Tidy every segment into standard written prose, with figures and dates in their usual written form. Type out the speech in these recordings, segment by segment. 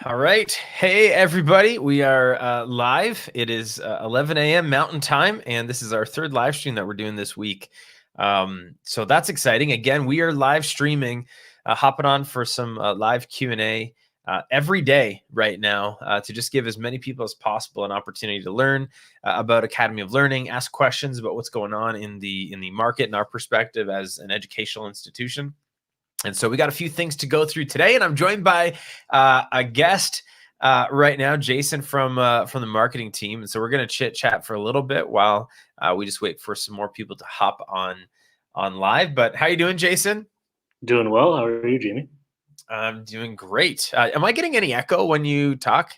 All right. Hey, everybody. We are live. It is 11 a.m. Mountain Time, and this is our third live stream that we're doing this week. So that's exciting. Again, we are live streaming, hopping on for some live Q&A every day right now to just give as many people as possible an opportunity to learn about Academy of Learning, ask questions about what's going on in the market and our perspective as an educational institution. And so we got a few things to go through today, and I'm joined by a guest right now, Jason from the marketing team. And so we're going to chit chat for a little bit while we just wait for some more people to hop on live. But how you doing, Jason? Doing well. How are you, Jamie? I'm doing great. Am I getting any echo when you talk?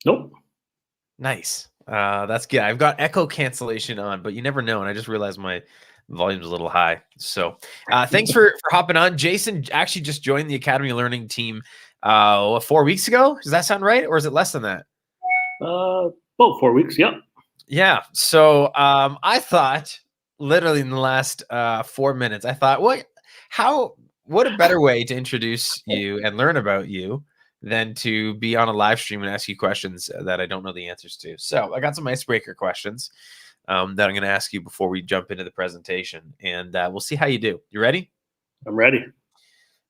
Nope. Nice. That's good. I've got echo cancellation on, but you never know. And I just realized my volume's a little high. So thanks for hopping on. Jason actually just joined the Academy of Learning team 4 weeks ago. Does that sound right? Or is it less than that? About 4 weeks. Yep. Yeah. So I thought literally in the last 4 minutes, I thought, what a better way to introduce you and learn about you than to be on a live stream and ask you questions that I don't know the answers to. So I got some icebreaker questions that I'm going to ask you before we jump into the presentation, and we'll see how you do. You ready? I'm ready.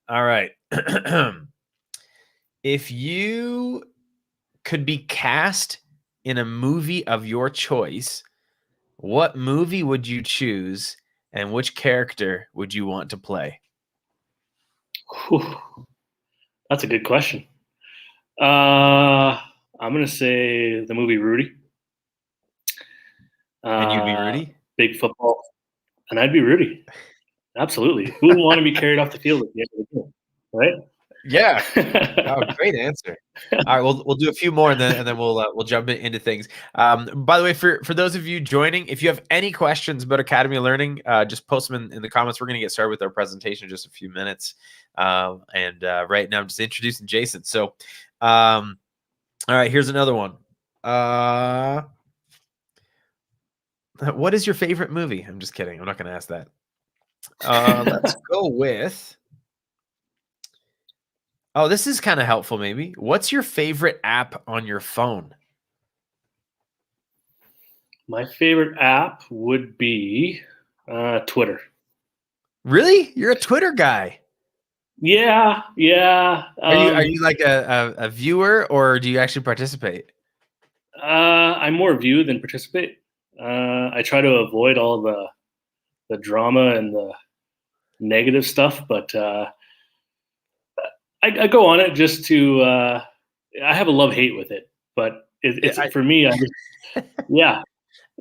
All right. If you could be cast in a movie of your choice, what movie would you choose, and which character would you want to play? Whew. That's a good question. I'm going to say the movie Rudy. And you'd be Rudy? Big football. And I'd be Rudy. Absolutely. Who would want to be carried off the field at the end of the game? Right? Yeah. Oh, great answer. All right, we'll do a few more and then we'll jump into things. By the way, for those of you joining, if you have any questions about Academy of Learning, just post them in the comments. We're going to get started with our presentation in just a few minutes. Right now I'm just introducing Jason. So, all right, here's another one. What is your favorite movie? I'm just kidding. I'm not going to ask that. Let's go with. Oh, this is kind of helpful, maybe. What's your favorite app on your phone? My favorite app would be Twitter. Really? You're a Twitter guy? Yeah. Are you like a viewer, or do you actually participate? I more view than participate. I try to avoid all the drama and the negative stuff, but I go on it just to. I have a love-hate with it, but for me. Yeah.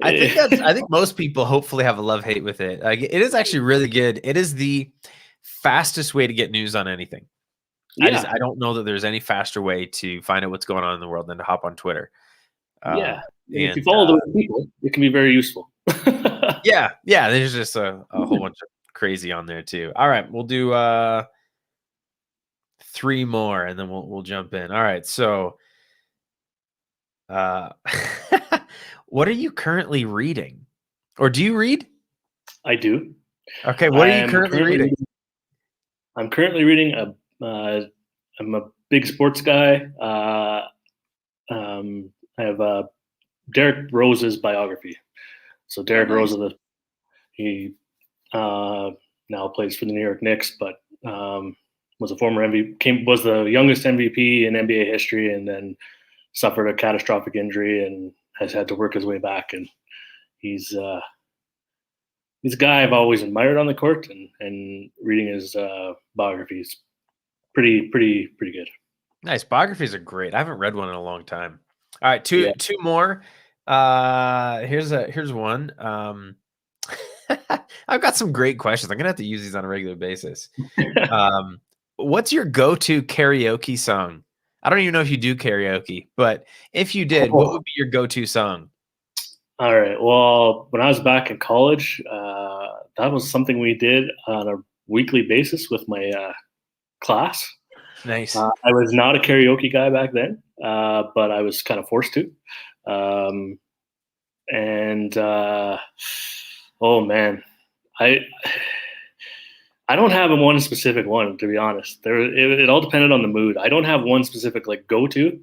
I think most people hopefully have a love-hate with it. Like, it is actually really good. It is the fastest way to get news on anything. Yeah. I don't know that there's any faster way to find out what's going on in the world than to hop on Twitter. Yeah. If you follow those people, it can be very useful. Yeah. There's just a whole bunch of crazy on there too. All right, we'll do 3 more and then we'll jump in. All right, so what are you currently reading? Or do you read? I do. Okay, what are you currently reading? I'm currently reading I'm a big sports guy. I have Derrick Rose's biography. So Derrick Rose, he now plays for the New York Knicks, but was a former MVP, was the youngest MVP in NBA history, and then suffered a catastrophic injury and has had to work his way back. And he's a guy I've always admired on the court, and reading his biography is pretty good. Nice. Biographies are great. I haven't read one in a long time. All right, two more. Here's one. I've got some great questions. I'm gonna have to use these on a regular basis. What's your go-to karaoke song? I don't even know if you do karaoke, but if you did, what would be your go-to song? All right. Well, when I was back in college, that was something we did on a weekly basis with my class. Nice. I was not a karaoke guy back then, but I was kind of forced to. Oh man, I don't have one specific one, to be honest. It all depended on the mood. I don't have one specific like go to.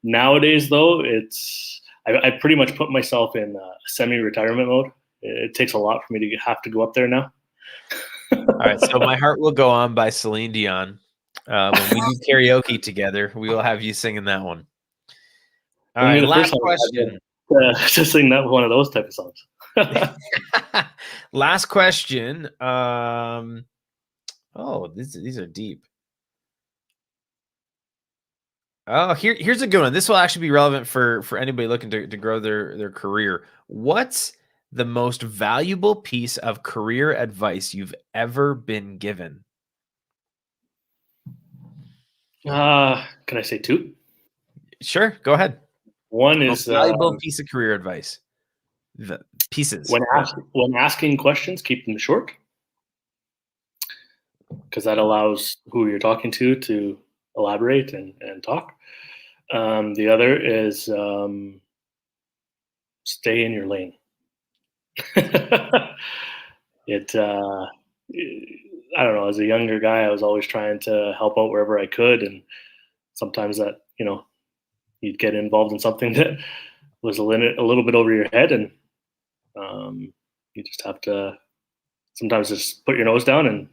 Nowadays, though, I pretty much put myself in semi-retirement mode. It takes a lot for me to have to go up there now. All right, so "My Heart Will Go On" by Celine Dion. When we do karaoke together, we will have you singing that one. All right, last question. To sing that one of those type of songs. Last question. These are deep. Oh, here's a good one. This will actually be relevant for anybody looking to grow their career. What's the most valuable piece of career advice you've ever been given? Can I say two? Sure, go ahead. One Most is valuable piece of career advice. The pieces. when asking questions, keep them short, because that allows who you're talking to elaborate and talk. The other is stay in your lane. I don't know. As a younger guy, I was always trying to help out wherever I could, and sometimes that you'd get involved in something that was a little bit over your head, and you just have to sometimes just put your nose down and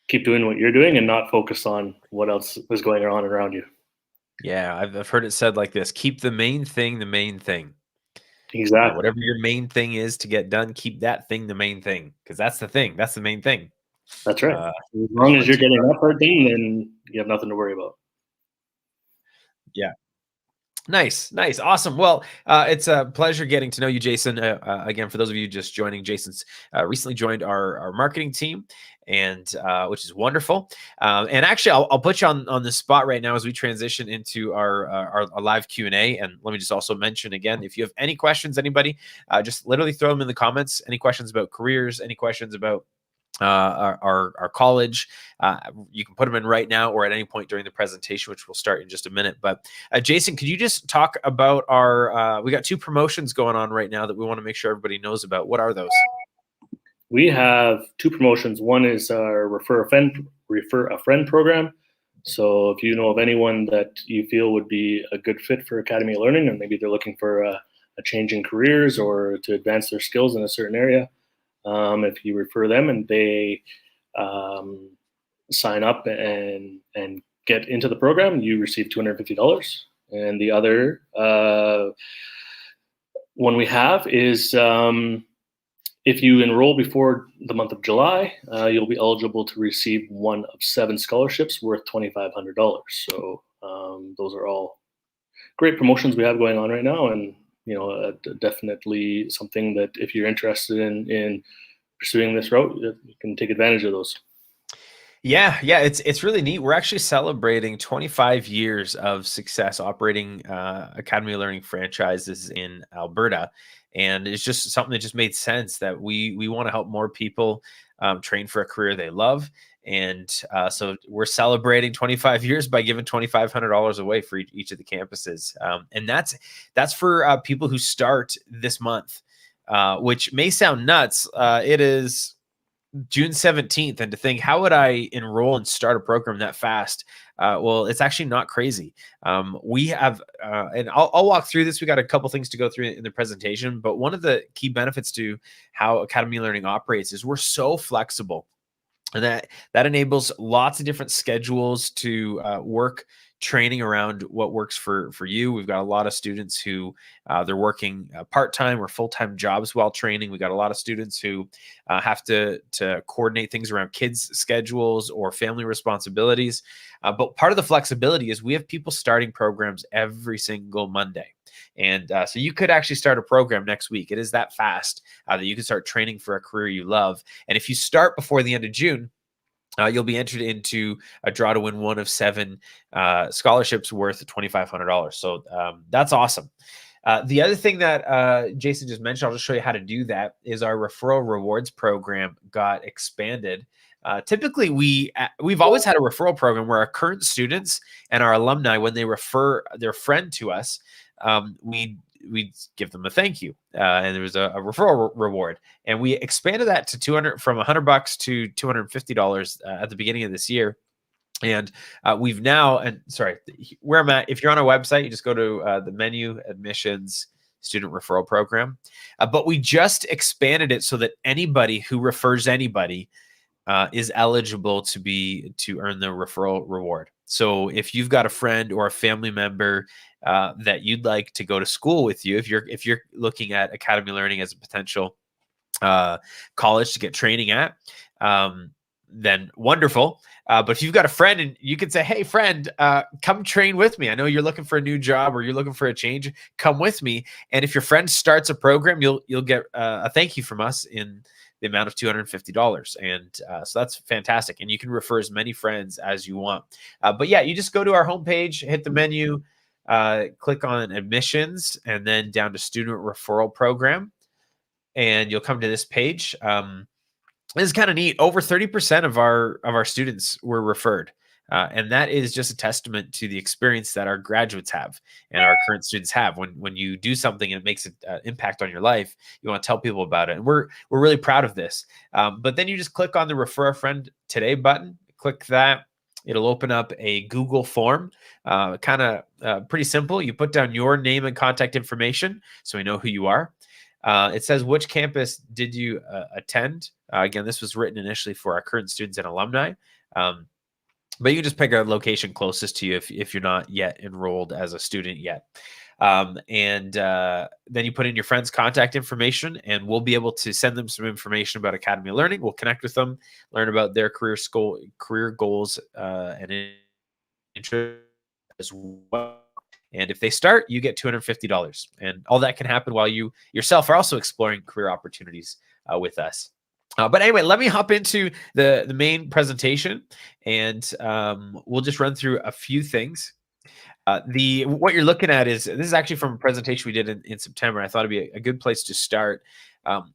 keep doing what you're doing and not focus on what else is going on around you. Yeah, I've heard it said like this: keep the main thing the main thing. Exactly. Whatever your main thing is to get done, keep that thing the main thing, because that's the thing. That's the main thing. That's right. As long as you're getting that part done, then you have nothing to worry about. Yeah. Nice. Awesome. Well, it's a pleasure getting to know you, Jason. Again, for those of you just joining, Jason's recently joined our marketing team, and which is wonderful. And actually, I'll put you on the spot right now as we transition into our live Q&A. And let me just also mention again, if you have any questions, anybody, just literally throw them in the comments. Any questions about careers, any questions about our college, you can put them in right now or at any point during the presentation, which will start in just a minute. But Jason, could you just talk about we got two promotions going on right now that we want to make sure everybody knows about. What are those? We have two promotions. One is our refer a friend program. So if you know of anyone that you feel would be a good fit for Academy of Learning, and maybe they're looking for a change in careers or to advance their skills in a certain area, if you refer them and they sign up and get into the program, you receive $250. And the other one we have is if you enroll before the month of July, you'll be eligible to receive one of 7 scholarships worth $2,500. So those are all great promotions we have going on right now, and definitely something that if you're interested in pursuing this route, you can take advantage of those. Yeah, it's really neat. We're actually celebrating 25 years of success operating Academy of Learning franchises in Alberta, and it's just something that just made sense that we want to help more people train for a career they love. And so we're celebrating 25 years by giving $2,500 away for each of the campuses. And that's for people who start this month, which may sound nuts. It is June 17th. And to think, how would I enroll and start a program that fast? Well, it's actually not crazy. We have, and I'll walk through this. We got a couple things to go through in the presentation, but one of the key benefits to how Academy Learning operates is we're so flexible. And that enables lots of different schedules to work training around what works for you. We've got a lot of students who they're working part-time or full-time jobs while training. We got a lot of students who have to coordinate things around kids' schedules or family responsibilities. But part of the flexibility is we have people starting programs every single Monday. And so you could actually start a program next week. It is that fast that you can start training for a career you love. And if you start before the end of June, you'll be entered into a draw to win one of 7 scholarships worth $2,500. So that's awesome. The other thing that Jason just mentioned, I'll just show you how to do that, is our referral rewards program got expanded. Typically, we've always had a referral program where our current students and our alumni, when they refer their friend to us, we we'd give them a thank you, and there was a referral reward, and we expanded that to 200 from $100 to $250 at the beginning of this year. And we've now, and sorry, where I'm at, if you're on our website, you just go to the menu, admissions, student referral program. But we just expanded it so that anybody who refers anybody is eligible to earn the referral reward. So if you've got a friend or a family member that you'd like to go to school with you, if you're looking at Academy Learning as a potential college to get training at, then wonderful. But if you've got a friend and you could say, hey, friend, come train with me. I know you're looking for a new job or you're looking for a change. Come with me. And if your friend starts a program, you'll get a thank you from us in the amount of $250. And so that's fantastic. And you can refer as many friends as you want. But yeah, you just go to our homepage, hit the menu, click on admissions, and then down to student referral program. And you'll come to this page. This is kind of neat. Over 30% of our students were referred. And that is just a testament to the experience that our graduates have and our current students have. When you do something and it makes an impact on your life, you want to tell people about it. And we're really proud of this. But then you just click on the Refer a Friend Today button. Click that. It'll open up a Google form, kind of pretty simple. You put down your name and contact information so we know who you are. It says, which campus did you attend? Again, this was written initially for our current students and alumni. But you can just pick a location closest to you if you're not yet enrolled as a student yet. And then you put in your friend's contact information, and we'll be able to send them some information about Academy Learning. We'll connect with them, learn about their career goals and interests as well. And if they start, you get $250. And all that can happen while you yourself are also exploring career opportunities with us. But anyway, let me hop into the main presentation, and we'll just run through a few things. What you're looking at this is actually from a presentation we did in September. I thought it'd be a good place to start.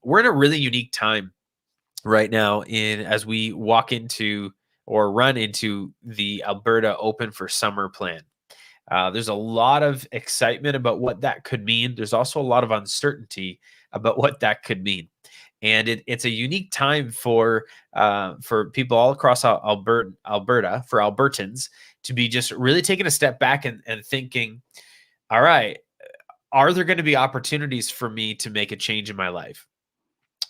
We're in a really unique time right now as we walk into or run into the Alberta Open for Summer plan. There's a lot of excitement about what that could mean. There's also a lot of uncertainty about what that could mean. And it's a unique time for people all across Alberta, for Albertans, to be just really taking a step back and thinking, all right, are there going to be opportunities for me to make a change in my life?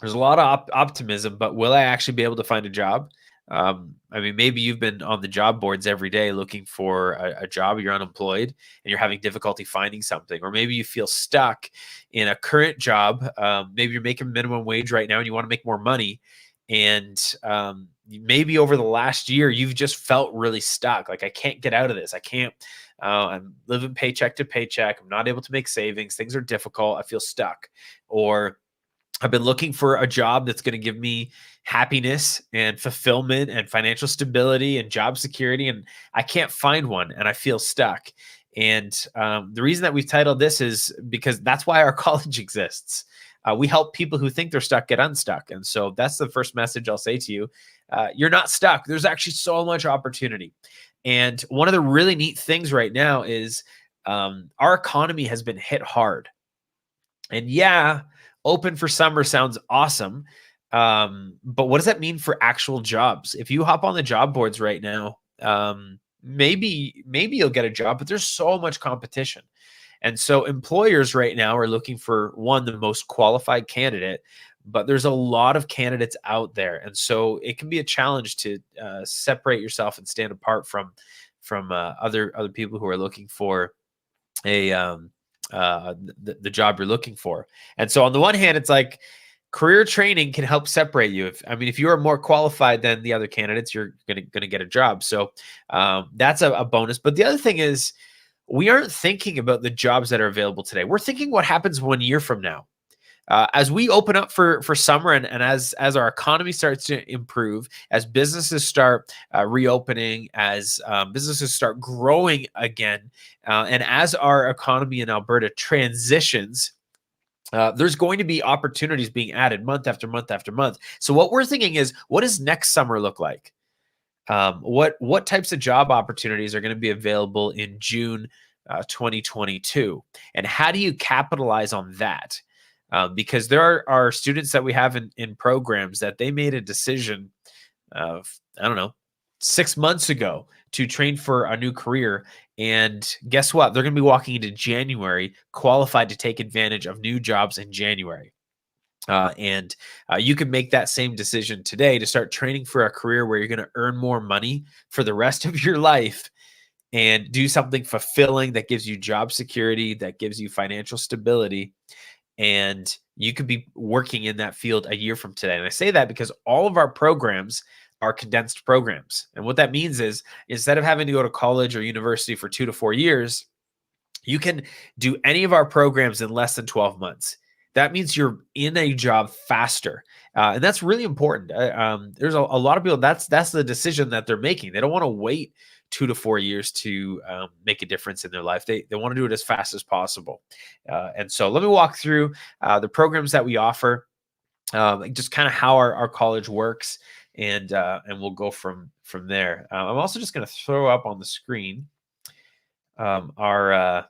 There's a lot of optimism, but will I actually be able to find a job? I mean, maybe you've been on the job boards every day looking for a job, you're unemployed and you're having difficulty finding something, or maybe you feel stuck in a current job. Maybe you're making minimum wage right now and you want to make more money. And maybe over the last year, you've just felt really stuck. Like, I can't get out of this. I'm living paycheck to paycheck. I'm not able to make savings. Things are difficult. I feel stuck. Or I've been looking for a job that's going to give me happiness and fulfillment and financial stability and job security, and I can't find one, and I feel stuck. And the reason that we've titled this is because that's why our college exists. We help people who think they're stuck get unstuck. And so that's the first message I'll say to you. You're not stuck. There's actually so much opportunity. And one of the really neat things right now is our economy has been hit hard. And yeah, Open for Summer sounds awesome. But what does that mean for actual jobs? If you hop on the job boards right now, maybe you'll get a job, but there's so much competition. And so employers right now are looking for the most qualified candidate, but there's a lot of candidates out there. And so it can be a challenge to separate yourself and stand apart from other people who are looking for the job you're looking for. And so on the one hand, it's like career training can help separate you. If you are more qualified than the other candidates, you're gonna get a job. So that's a bonus. But the other thing is, we aren't thinking about the jobs that are available today. We're thinking what happens 1 year from now. As we open up for summer and as our economy starts to improve, as businesses start reopening, as businesses start growing again, and as our economy in Alberta transitions, there's going to be opportunities being added month after month after month. So what we're thinking is, what does next summer look like? What types of job opportunities are going to be available in June, 2022. And how do you capitalize on that? Because there are students that we have in programs that they made a decision of, I don't know, 6 months ago to train for a new career. And guess what? They're going to be walking into January qualified to take advantage of new jobs in January. And you can make that same decision today to start training for a career where you're going to earn more money for the rest of your life and do something fulfilling that gives you job security, that gives you financial stability. And you could be working in that field a year from today. And I say that because all of our programs are condensed programs. And what that means is instead of having to go to college or university for 2 to 4 years, you can do any of our programs in less than 12 months. That means you're in a job faster. And that's really important. There's a lot of people, that's the decision that they're making. They don't want to wait 2 to 4 years to make a difference in their life. They want to do it as fast as possible. And so let me walk through the programs that we offer, just kind of how our college works, and we'll go from there. I'm also just going to throw up on the screen our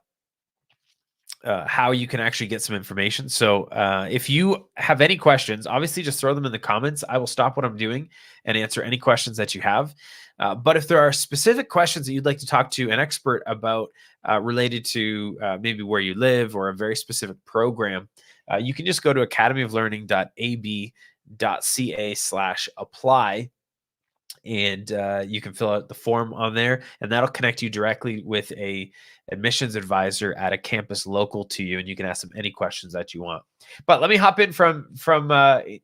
how you can actually get some information. So if you have any questions, obviously just throw them in the comments. I will stop what I'm doing and answer any questions that you have. But if there are specific questions that you'd like to talk to an expert about related to maybe where you live or a very specific program, you can just go to academyoflearning.ab.ca/apply. And you can fill out the form on there, and that'll connect you directly with a admissions advisor at a campus local to you, and you can ask them any questions that you want. But let me hop in from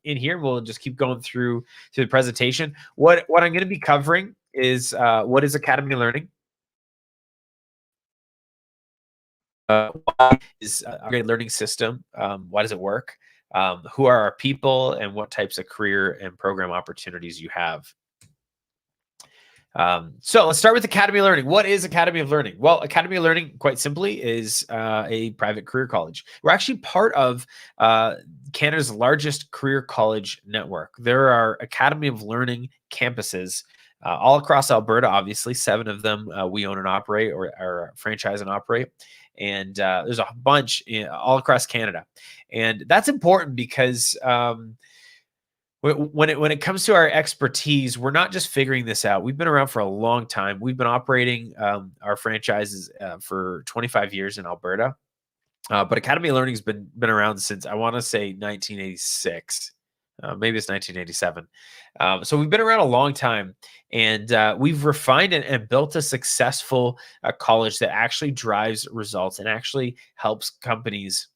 in here. We'll just keep going through the presentation. What I'm going to be covering is what is Academy Learning, what is a great learning system, why does it work, who are our people, and what types of career and program opportunities you have. So let's start with Academy Learning. What is Academy of Learning? Well, Academy of Learning, quite simply, is a private career college. We're actually part of Canada's largest career college network. There are Academy of Learning campuses all across Alberta, obviously. 7 of them we own and operate, or franchise and operate. And there's a bunch all across Canada. And that's important because when it comes to our expertise, we're not just figuring this out. We've been around for a long time. We've been operating our franchises for 25 years in Alberta. But Academy of Learning has been around since, I want to say, 1986. Maybe it's 1987. So we've been around a long time, and we've refined and built a successful college that actually drives results and actually helps companies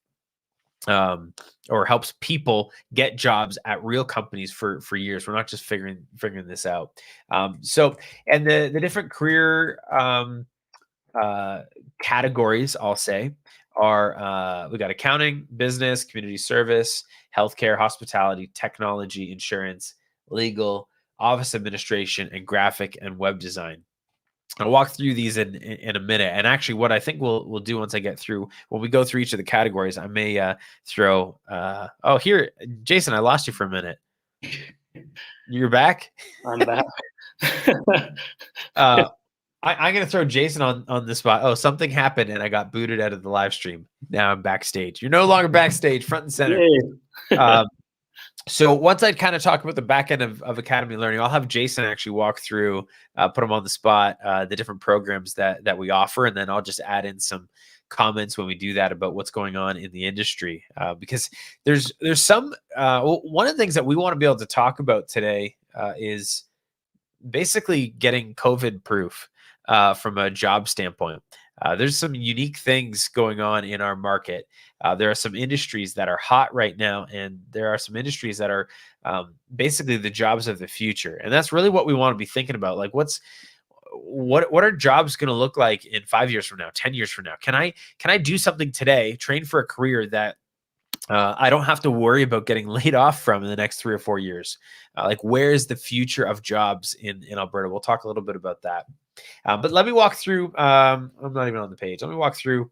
or helps people get jobs at real companies for years. We're not just figuring this out. So, and the different career categories, I'll say, are we got accounting, business, community service, healthcare, hospitality, technology, insurance, legal, office administration, and graphic and web design. I'll walk through these in a minute. And actually, what I think we'll do once I get through, when we go through each of the categories, I may throw. Oh, here, Jason, I lost you for a minute. You're back? I'm back. I'm going to throw Jason on the spot. Oh, something happened and I got booted out of the live stream. Now I'm backstage. You're no longer backstage, front and center. So once I kind of talk about the back end of Academy Learning, I'll have Jason actually walk through, put him on the spot, the different programs that we offer. And then I'll just add in some comments when we do that about what's going on in the industry. Because there's some, one of the things that we want to be able to talk about today is basically getting COVID proof from a job standpoint. There's some unique things going on in our market. There are some industries that are hot right now, and there are some industries that are basically the jobs of the future. And that's really what we want to be thinking about. Like, what are jobs going to look like in 5 years from now, 10 years from now? Can I do something today, train for a career that I don't have to worry about getting laid off from in the next 3 or 4 years? Like, where is the future of jobs in Alberta? We'll talk a little bit about that. But let me walk through, I'm not even on the page. Let me walk through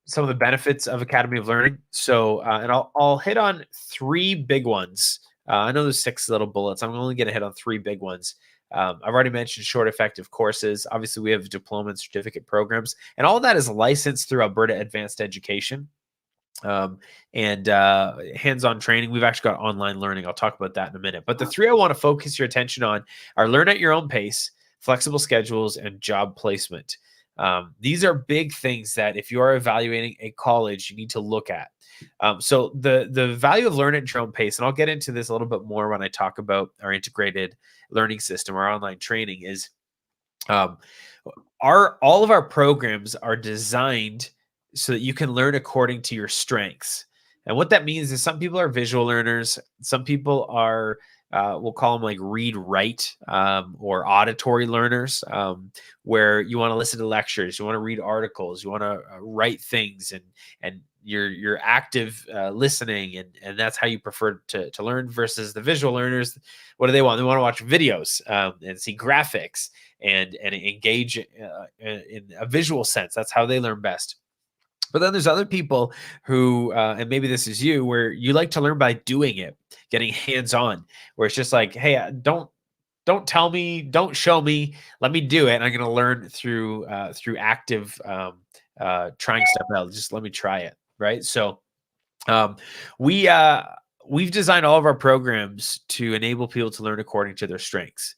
some of the benefits of Academy of Learning. So, and I'll hit on 3 big ones. I know there's 6 little bullets. I'm only going to hit on 3 big ones. I've already mentioned short effective courses. Obviously, we have diploma and certificate programs, and all of that is licensed through Alberta Advanced Education. And hands-on training. We've actually got online learning. I'll talk about that in a minute. But the three I want to focus your attention on are learn at your own pace, flexible schedules, and job placement. These are big things that if you are evaluating a college, you need to look at. So the value of learn at your own pace, and I'll get into this a little bit more when I talk about our integrated learning system, our online training, is all of our programs are designed so that you can learn according to your strengths. And what that means is some people are visual learners. Some people are, we'll call them like read, write, or auditory learners, where you want to listen to lectures, you want to read articles, you want to write things, and you're active listening, and that's how you prefer to learn. Versus the visual learners, what do they want? They want to watch videos and see graphics and engage in a visual sense. That's how they learn best. But then there's other people who, and maybe this is you, where you like to learn by doing it, getting hands-on, where it's just like, hey, don't tell me, don't show me, let me do it. And I'm going to learn through active trying stuff out. Just let me try it, right? So we've designed all of our programs to enable people to learn according to their strengths.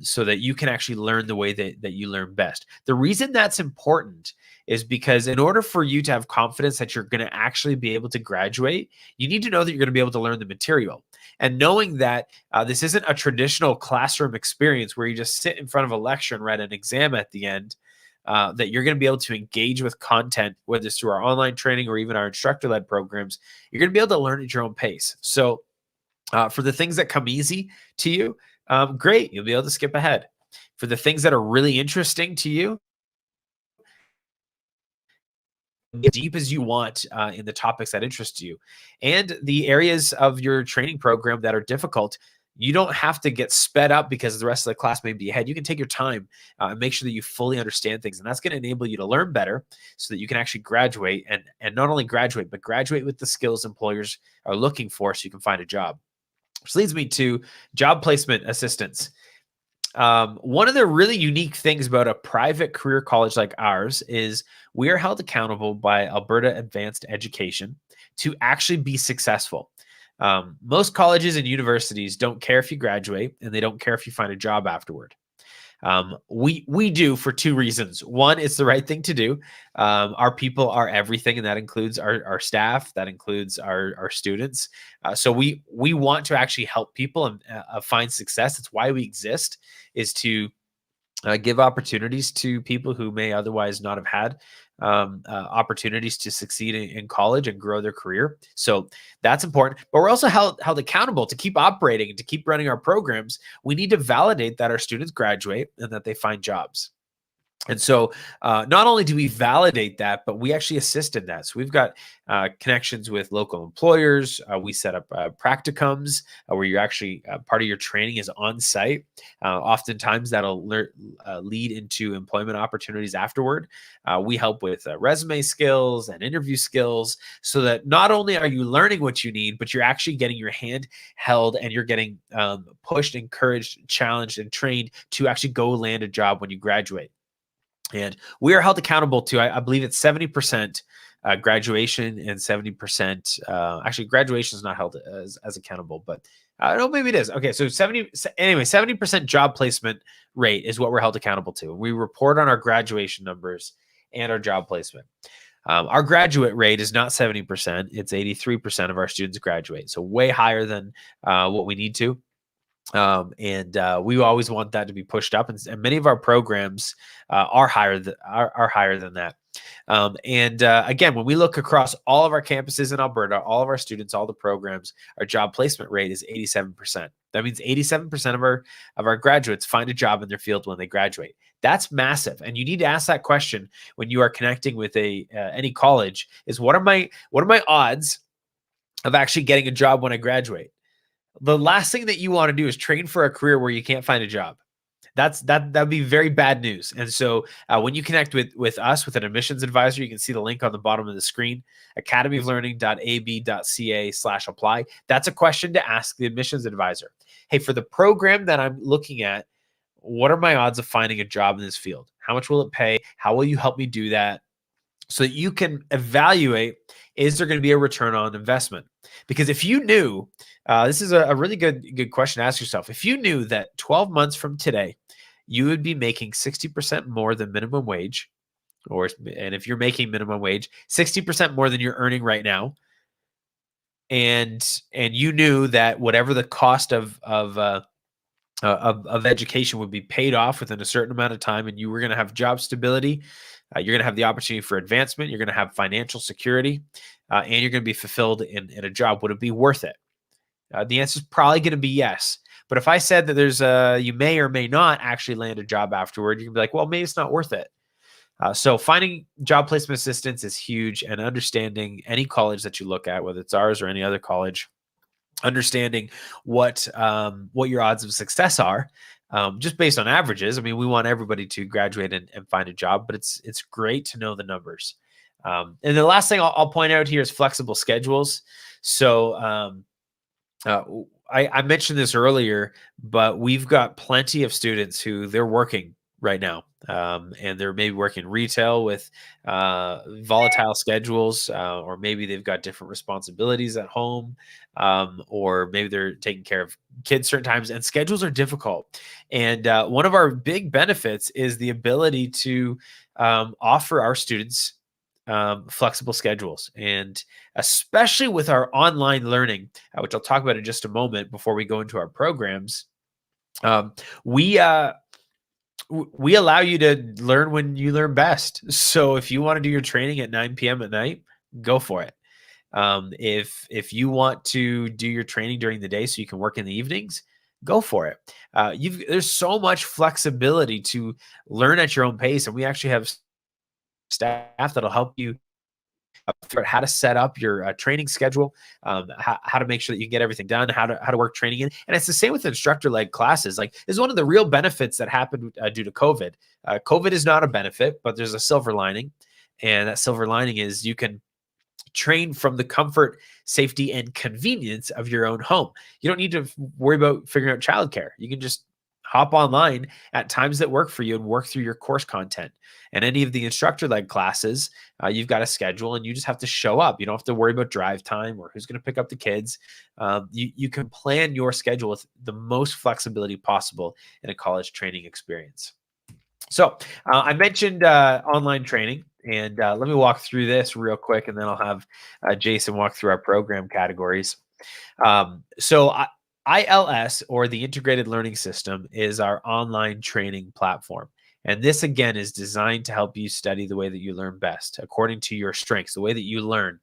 So that you can actually learn the way that you learn best. The reason that's important is because in order for you to have confidence that you're going to actually be able to graduate, you need to know that you're going to be able to learn the material. And knowing that this isn't a traditional classroom experience where you just sit in front of a lecture and write an exam at the end, that you're going to be able to engage with content, whether it's through our online training or even our instructor-led programs, you're going to be able to learn at your own pace. So for the things that come easy to you, great, you'll be able to skip ahead. For the things that are really interesting to you, as deep as you want in the topics that interest you. And the areas of your training program that are difficult, you don't have to get sped up because the rest of the class may be ahead. You can take your time and make sure that you fully understand things. And that's going to enable you to learn better so that you can actually graduate, and not only graduate, but graduate with the skills employers are looking for so you can find a job. Which leads me to job placement assistance. One of the really unique things about a private career college like ours is we are held accountable by Alberta Advanced Education to actually be successful. Most colleges and universities don't care if you graduate, and they don't care if you find a job afterward. We do for two reasons. One, it's the right thing to do. Our people are everything, and that includes our staff, that includes our students. So we want to actually help people and find success. It's why we exist, is to give opportunities to people who may otherwise not have had opportunities to succeed in college and grow their career. So that's important. But we're also held accountable to keep operating and to keep running our programs. We need to validate that our students graduate and that they find jobs. And so not only do we validate that, but we actually assist in that. So we've got connections with local employers. We set up practicums where you're actually part of your training is on site. Oftentimes that'll lead into employment opportunities afterward. We help with resume skills and interview skills so that not only are you learning what you need, but you're actually getting your hand held and you're getting pushed, encouraged, challenged, and trained to actually go land a job when you graduate. And we are held accountable to, I believe it's 70% graduation and 70%, actually graduation is not held as accountable, but I don't know, maybe it is. Okay, so 70% job placement rate is what we're held accountable to. We report on our graduation numbers and our job placement. Our graduate rate is not 70%, it's 83% of our students graduate. So way higher than what we need to. We always want that to be pushed up, and many of our programs are higher than that. Again, when we look across all of our campuses in Alberta, all of our students, all the programs, our job placement rate is 87%. That means 87% of our graduates find a job in their field when they graduate. That's massive, and you need to ask that question when you are connecting with any college: is what are my odds of actually getting a job when I graduate? The last thing that you want to do is train for a career where you can't find a job. That'd be very bad news. And so when you connect with us, with an admissions advisor, you can see the link on the bottom of the screen, academyoflearning.ab.ca/apply. That's a question to ask the admissions advisor. Hey, for the program that I'm looking at, what are my odds of finding a job in this field? How much will it pay? How will you help me do that? So that you can evaluate, is there going to be a return on investment? Because if you knew, this is a really good question to ask yourself. If you knew that 12 months from today, you would be making 60% more than minimum wage, and if you're making minimum wage, 60% more than you're earning right now, and you knew that whatever the cost of education would be paid off within a certain amount of time, and you were going to have job stability, you're going to have the opportunity for advancement, you're going to have financial security, and you're going to be fulfilled in a job. Would it be worth it? The answer is probably going to be yes. But if I said that you may or may not actually land a job afterward, you can be like, well, maybe it's not worth it. So finding job placement assistance is huge, and understanding any college that you look at, whether it's ours or any other college, understanding what your odds of success are, just based on averages. I mean, we want everybody to graduate and find a job, but it's great to know the numbers. And the last thing I'll point out here is flexible schedules. So I mentioned this earlier, but we've got plenty of students who they're working right now. And they're maybe working retail with volatile schedules, or maybe they've got different responsibilities at home, or maybe they're taking care of kids certain times, and schedules are difficult. And one of our big benefits is the ability to offer our students flexible schedules. And especially with our online learning, which I'll talk about in just a moment before we go into our programs, we allow you to learn when you learn best. So if you want to do your training at 9 p.m. at night, go for it. If you want to do your training during the day so you can work in the evenings, go for it. There's so much flexibility to learn at your own pace, and we actually have staff that'll help you figure out how to set up your training schedule, how to make sure that you can get everything done, how to work training in. And it's the same with instructor-led classes. Like, this is one of the real benefits that happened due to COVID. COVID is not a benefit, but there's a silver lining. And that silver lining is you can train from the comfort, safety, and convenience of your own home. You don't need to worry about figuring out childcare. You can just hop online at times that work for you and work through your course content. And any of the instructor-led classes, you've got a schedule and you just have to show up. You don't have to worry about drive time or who's going to pick up the kids. You can plan your schedule with the most flexibility possible in a college training experience. So I mentioned online training, and let me walk through this real quick, and then I'll have Jason walk through our program categories. So ILS, or the Integrated Learning System, is our online training platform. And this, again, is designed to help you study the way that you learn best, according to your strengths, the way that you learn.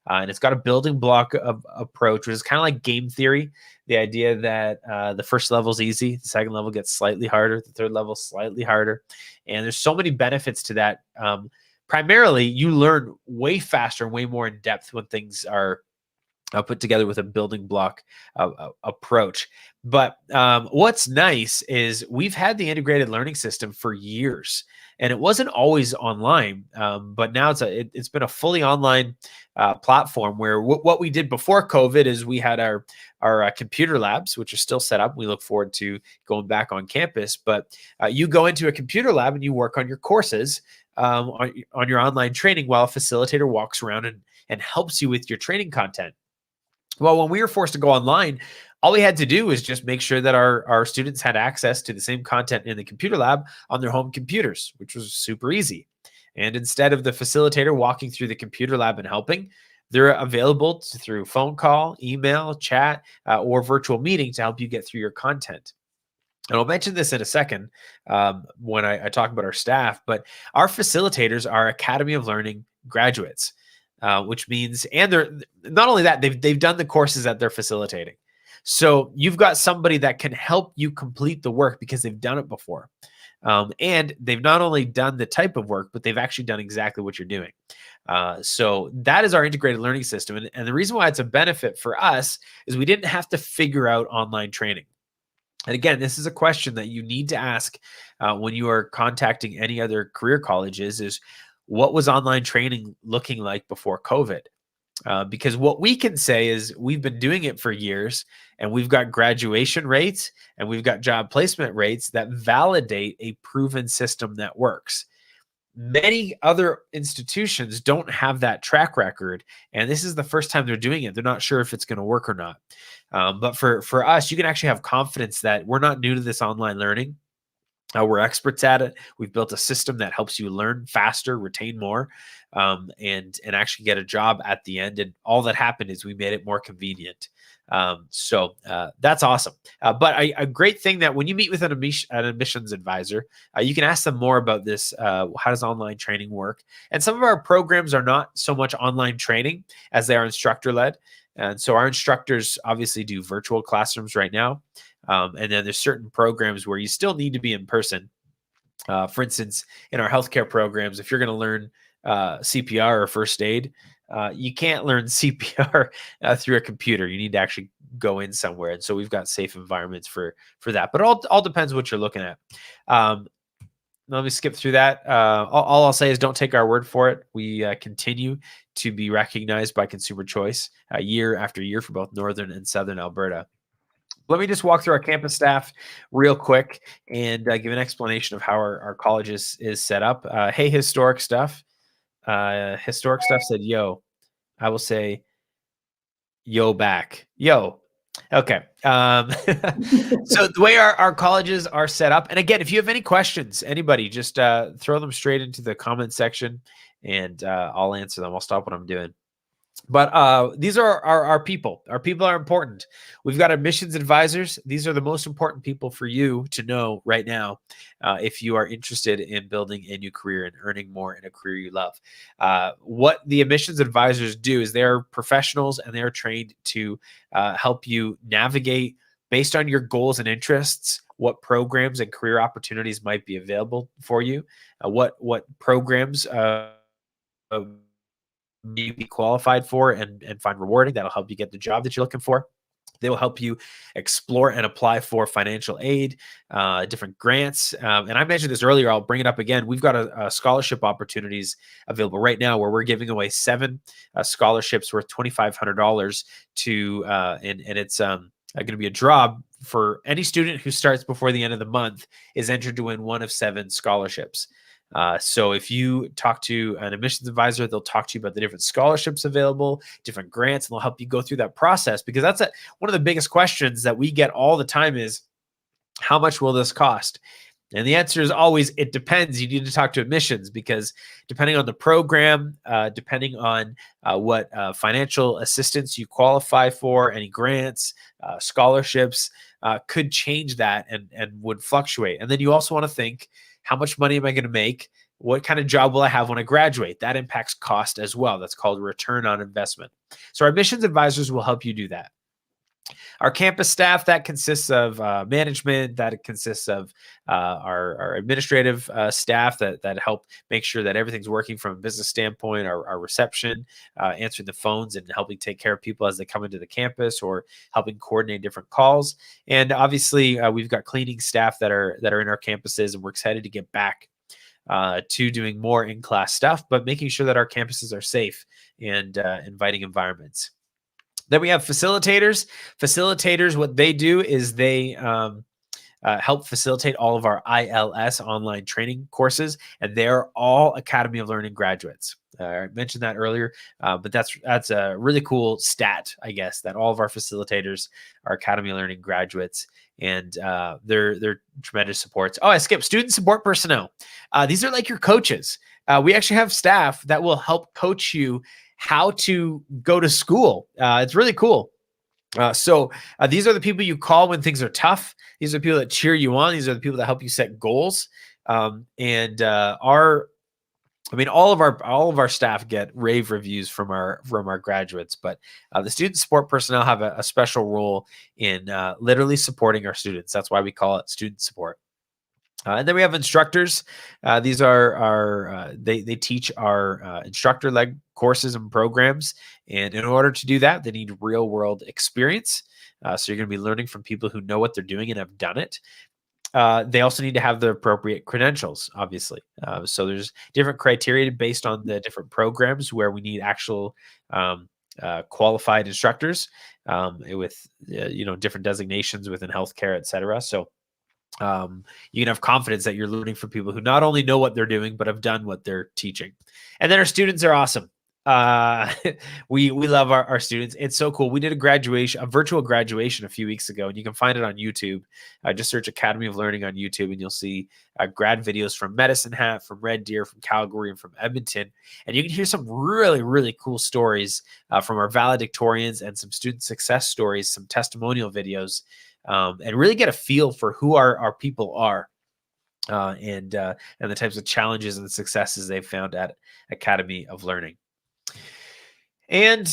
And it's got a building block of approach, which is kind of like game theory. The idea that the first level is easy, the second level gets slightly harder, the third level slightly harder. And there's so many benefits to that. Primarily, you learn way faster and way more in depth when things are put together with a building block approach. But what's nice is we've had the integrated learning system for years, and it wasn't always online. But now it's been a fully online platform where what we did before COVID is we had our computer labs, which are still set up. We look forward to going back on campus, but you go into a computer lab and you work on your courses on your online training while a facilitator walks around and helps you with your training content. Well, when we were forced to go online, all we had to do was just make sure that our students had access to the same content in the computer lab on their home computers, which was super easy. And instead of the facilitator walking through the computer lab and helping, they're available through phone call, email, chat, or virtual meeting to help you get through your content. And I'll mention this in a second when I talk about our staff, but our facilitators are Academy of Learning graduates. Which means, and they're not only that, they've done the courses that they're facilitating. So you've got somebody that can help you complete the work because they've done it before. And they've not only done the type of work, but they've actually done exactly what you're doing. So that is our integrated learning system. And the reason why it's a benefit for us is we didn't have to figure out online training. And again, this is a question that you need to ask when you are contacting any other career colleges is, what was online training looking like before COVID? Because what we can say is we've been doing it for years, and we've got graduation rates and we've got job placement rates that validate a proven system that works. Many other institutions don't have that track record, and this is the first time they're doing it. They're not sure if it's going to work or not. But for us, you can actually have confidence that we're not new to this online learning. We're experts at it. We've built a system that helps you learn faster, retain more, and actually get a job at the end. And all that happened is we made it more convenient. So that's awesome. But a great thing that when you meet with an admissions advisor, you can ask them more about this. How does online training work? And some of our programs are not so much online training as they are instructor led. And so our instructors obviously do virtual classrooms right now. And then there's certain programs where you still need to be in person. For instance, in our healthcare programs, if you're going to learn CPR or first aid, you can't learn CPR through a computer. You need to actually go in somewhere. And so we've got safe environments for that. But all depends what you're looking at. Let me skip through that. All I'll say is don't take our word for it. We continue to be recognized by Consumer Choice year after year for both Northern and Southern Alberta. Let me just walk through our campus staff real quick and give an explanation of how our college is set up. Hey, historic stuff. Historic stuff said, yo. I will say, yo back. Yo. Okay. So the way our colleges are set up, and again, if you have any questions, anybody, just throw them straight into the comment section and I'll answer them. I'll stop what I'm doing. But these are our people. Our people are important. We've got admissions advisors. These are the most important people for you to know right now if you are interested in building a new career and earning more in a career you love. What the admissions advisors do is they're professionals and they're trained to help you navigate based on your goals and interests, what programs and career opportunities might be available for you, what programs you be qualified for and find rewarding. That'll help you get the job that you're looking for. They will help you explore and apply for financial aid, different grants. And I mentioned this earlier. I'll bring it up again. We've got a scholarship opportunities available right now where we're giving away 7 scholarships worth $2,500 to, and it's going to be a draw for any student who starts before the end of the month is entered to win one of 7 scholarships. So if you talk to an admissions advisor, they'll talk to you about the different scholarships available, different grants, and they'll help you go through that process, because that's one of the biggest questions that we get all the time is, how much will this cost? And the answer is always, it depends. You need to talk to admissions, because depending on the program, depending on what financial assistance you qualify for, any grants, scholarships could change that and would fluctuate. And then you also want to think, how much money am I going to make? What kind of job will I have when I graduate? That impacts cost as well. That's called return on investment. So our admissions advisors will help you do that. Our campus staff, that consists of management, that consists of our administrative staff that help make sure that everything's working from a business standpoint, our reception, answering the phones and helping take care of people as they come into the campus or helping coordinate different calls. And obviously, we've got cleaning staff that are in our campuses, and we're excited to get back to doing more in-class stuff, but making sure that our campuses are safe and inviting environments. Then we have facilitators. Facilitators, what they do is they help facilitate all of our ILS online training courses, and they're all Academy of Learning graduates. I mentioned that earlier, but that's a really cool stat, I guess, that all of our facilitators are Academy of Learning graduates, and they're tremendous supports. Oh, I skipped student support personnel. These are like your coaches. We actually have staff that will help coach you how to go to school. It's really cool. So these are the people you call when things are tough. These are the people that cheer you on. These are the people that help you set goals. All of our staff get rave reviews from our graduates, but the student support personnel have a special role in literally supporting our students. That's why we call it student support. And then we have instructors. These are they teach our instructor-led courses and programs. And in order to do that, they need real-world experience. So you're going to be learning from people who know what they're doing and have done it. They also need to have the appropriate credentials, obviously. So there's different criteria based on the different programs where we need actual qualified instructors with different designations within healthcare, et cetera. So you can have confidence that you're learning from people who not only know what they're doing, but have done what they're teaching. And then our students are awesome. We love our students. It's so cool. We did a virtual graduation a few weeks ago, and you can find it on YouTube. Just search Academy of Learning on YouTube, and you'll see grad videos from Medicine Hat, from Red Deer, from Calgary, and from Edmonton. And you can hear some really, really cool stories from our valedictorians and some student success stories, some testimonial videos, and really get a feel for who our people are. And the types of challenges and successes they've found at Academy of Learning. And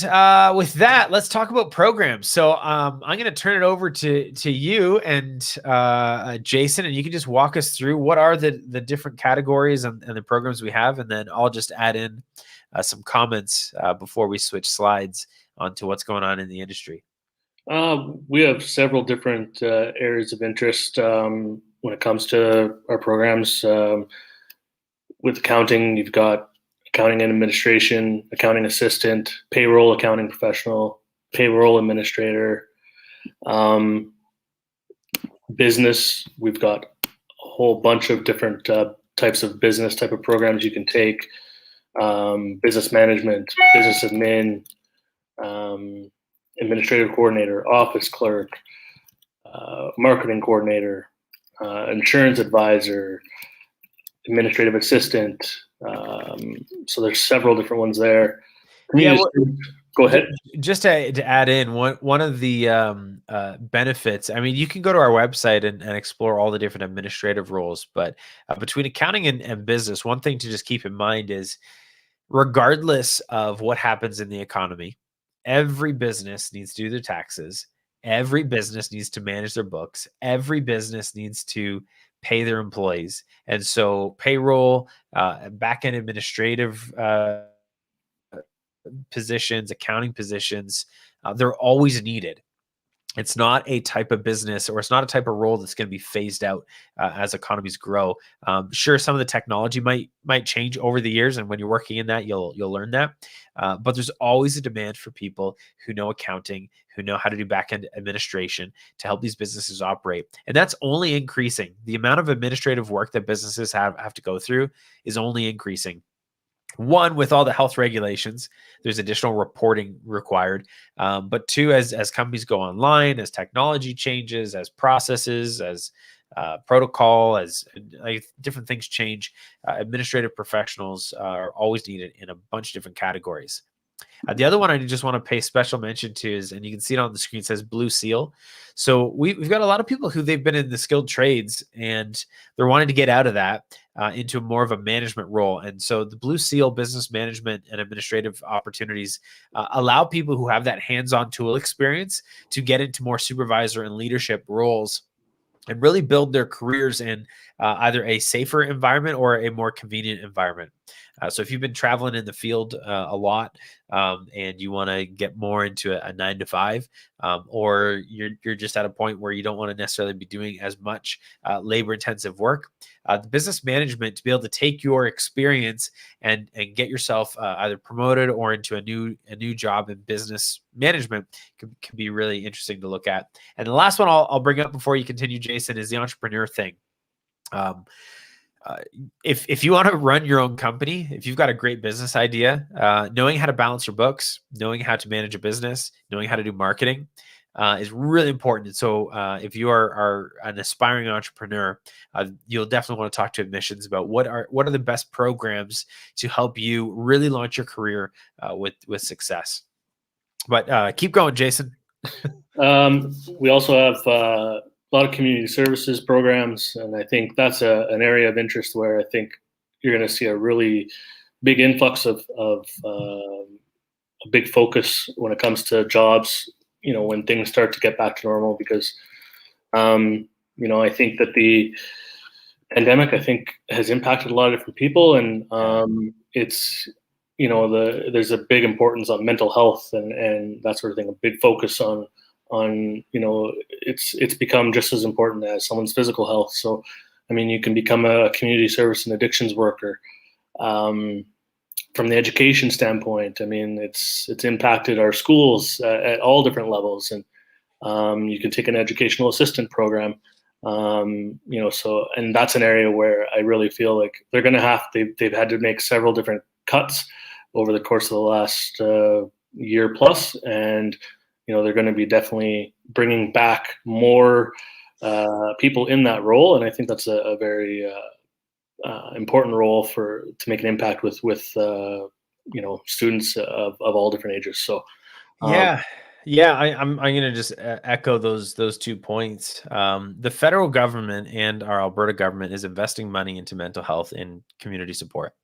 with that, let's talk about programs. So I'm going to turn it over to you and Jason, and you can just walk us through what are the different categories and the programs we have, and then I'll just add in some comments before we switch slides onto what's going on in the industry. We have several different areas of interest when it comes to our programs. With accounting, you've got accounting and administration, accounting assistant, payroll accounting professional, payroll administrator. Business, we've got a whole bunch of different types of business type of programs you can take. Business management, business admin, administrative coordinator, office clerk, marketing coordinator, insurance advisor, administrative assistant. So there's several different ones there. Go ahead. Just to add in, one of the benefits, I mean, you can go to our website and explore all the different administrative roles, but between accounting and business, one thing to just keep in mind is regardless of what happens in the economy, every business needs to do their taxes. Every business needs to manage their books. Every business needs to pay their employees. And so payroll, back-end administrative positions, accounting positions, they're always needed. It's not a type of business, or it's not a type of role that's going to be phased out as economies grow. Sure, some of the technology might change over the years, and when you're working in that, you'll learn that. But there's always a demand for people who know accounting, who know how to do back-end administration to help these businesses operate, and that's only increasing. The amount of administrative work that businesses have to go through is only increasing. One, with all the health regulations, there's additional reporting required. But two, as companies go online, as technology changes, as processes, as protocol, as different things change, administrative professionals are always needed in a bunch of different categories. The other one I just want to pay special mention to is, and you can see it on the screen, says Blue Seal. So we've got a lot of people who they've been in the skilled trades and they're wanting to get out of that into more of a management role. And so the Blue Seal business management and administrative opportunities allow people who have that hands-on tool experience to get into more supervisor and leadership roles and really build their careers in either a safer environment or a more convenient environment. So if you've been traveling in the field a lot and you want to get more into a 9-to-5, or you're just at a point where you don't want to necessarily be doing as much labor-intensive work, the business management, to be able to take your experience and get yourself either promoted or into a new job in business management can be really interesting to look at. And the last one I'll bring up before you continue, Jason, is the entrepreneur thing. If you want to run your own company, if you've got a great business idea, knowing how to balance your books, knowing how to manage a business, knowing how to do marketing is really important. And so if you are an aspiring entrepreneur, you'll definitely want to talk to admissions about what are the best programs to help you really launch your career with success. But keep going, Jason. We also have a lot of community services programs, and I think that's an area of interest where I think you're going to see a really big influx of a big focus when it comes to jobs, when things start to get back to normal, because I think that the pandemic, has impacted a lot of different people, and it's there's a big importance on mental health and that sort of thing, a big focus on it's become just as important as someone's physical health. So I mean, you can become a community service and addictions worker. from the education standpoint, I mean, it's impacted our schools at all different levels, and you can take an educational assistant program. So, and that's an area where I really feel like they're going to they've had to make several different cuts over the course of the last year plus, and they're going to be definitely bringing back more people in that role, and I think that's a very important role to make an impact with students of all different ages. So Yeah. I'm gonna just echo those 2 points. The federal government and our Alberta government is investing money into mental health and community support.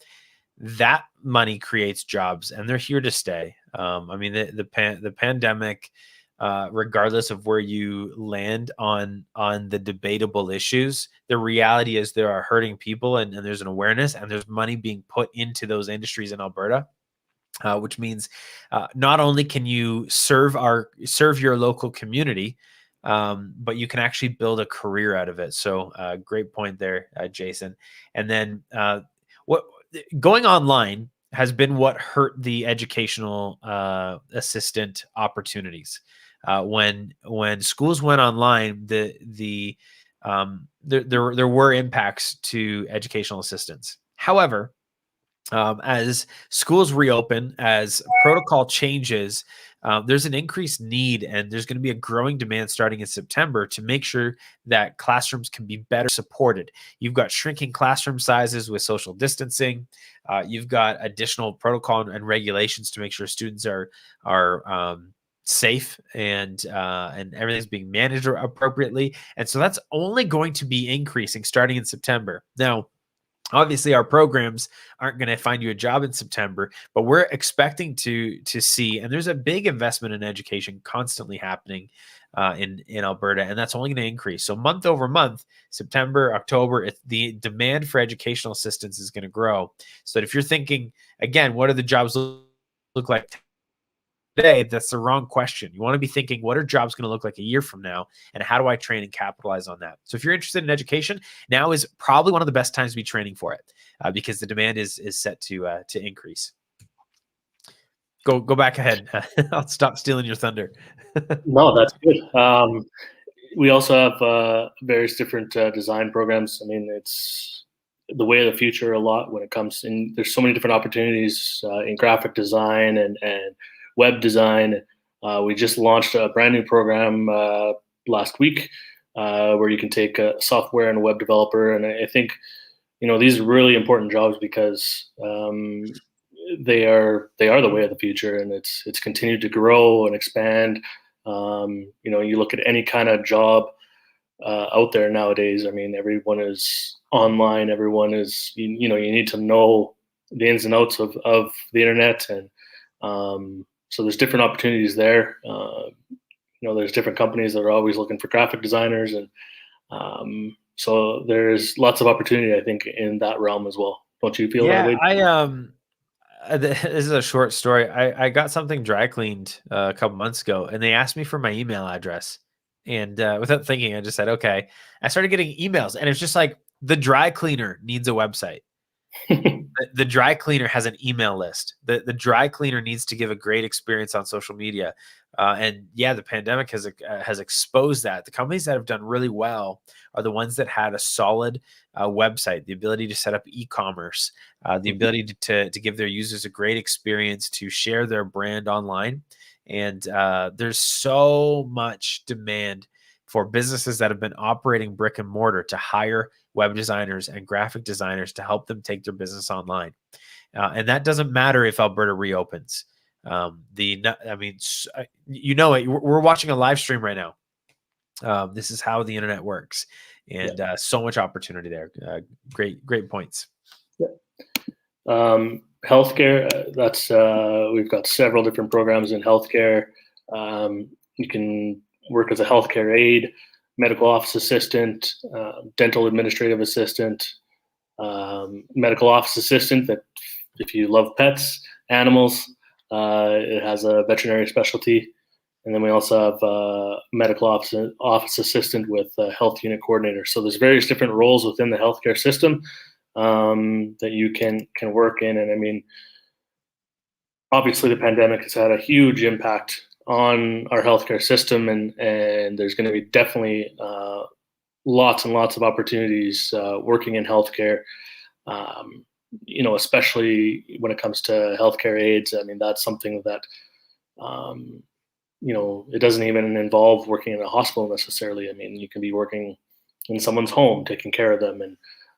That money creates jobs, and they're here to stay. I mean, the pandemic, regardless of where you land on the debatable issues, the reality is there are hurting people, and there's an awareness, and there's money being put into those industries in Alberta. Which means not only can you serve your local community, but you can actually build a career out of it. So great point there, Jason. And then what going online has been what hurt the educational assistant opportunities. When schools went online, there were impacts to educational assistants. However, as schools reopen, as protocol changes, there's an increased need, and there's going to be a growing demand starting in September to make sure that classrooms can be better supported. You've got shrinking classroom sizes with social distancing. You've got additional protocol and regulations to make sure students are safe, and everything's being managed appropriately. And so that's only going to be increasing starting in September. Now, obviously, our programs aren't going to find you a job in September, but we're expecting to see, and there's a big investment in education constantly happening in Alberta, and that's only going to increase. So month over month, September, October, the demand for educational assistance is going to grow. So that if you're thinking, again, what do the jobs look like today? That's the wrong question. You want to be thinking, what are jobs going to look like a year from now, and how do I train and capitalize on that? So if you're interested in education, now is probably one of the best times to be training for it, because the demand is set to increase. Go back ahead. I'll stop stealing your thunder. No, that's good. We also have various different design programs. I mean, it's the way of the future a lot when it comes in. There's so many different opportunities in graphic design and web design. We just launched a brand new program last week where you can take a software and a web developer. And I think, these are really important jobs because they are the way of the future, and it's continued to grow and expand. You look at any kind of job out there nowadays. I mean, everyone is online. Everyone is, you need to know the ins and outs of the internet, and so there's different opportunities there. There's different companies that are always looking for graphic designers, and so there's lots of opportunity, I think, in that realm as well. Don't you feel that way? This is a short story. I got something dry cleaned a couple months ago, and they asked me for my email address. And without thinking, I just said, okay. I started getting emails, and it's just like, the dry cleaner needs a website. The dry cleaner has an email list. The dry cleaner needs to give a great experience on social media. And yeah, the pandemic has exposed that. The companies that have done really well are the ones that had a solid website, the ability to set up e-commerce, the ability to give their users a great experience to share their brand online. And there's so much demand for businesses that have been operating brick and mortar to hire web designers and graphic designers to help them take their business online. And that doesn't matter if Alberta reopens. We're watching a live stream right now. This is how the internet works, and so much opportunity there. Great points. Yeah. Healthcare. That's we've got several different programs in healthcare. You can work as a healthcare aide, medical office assistant, dental administrative assistant, medical office assistant. That if you love pets, animals, it has a veterinary specialty. And then we also have medical office assistant with a health unit coordinator. So there's various different roles within the healthcare system that you can work in. And I mean, obviously the pandemic has had a huge impact on our healthcare system, and there's going to be definitely lots and lots of opportunities working in healthcare. Um, especially when it comes to healthcare aides. I mean, that's something that um, it doesn't even involve working in a hospital necessarily. I mean, you can be working in someone's home, taking care of them, and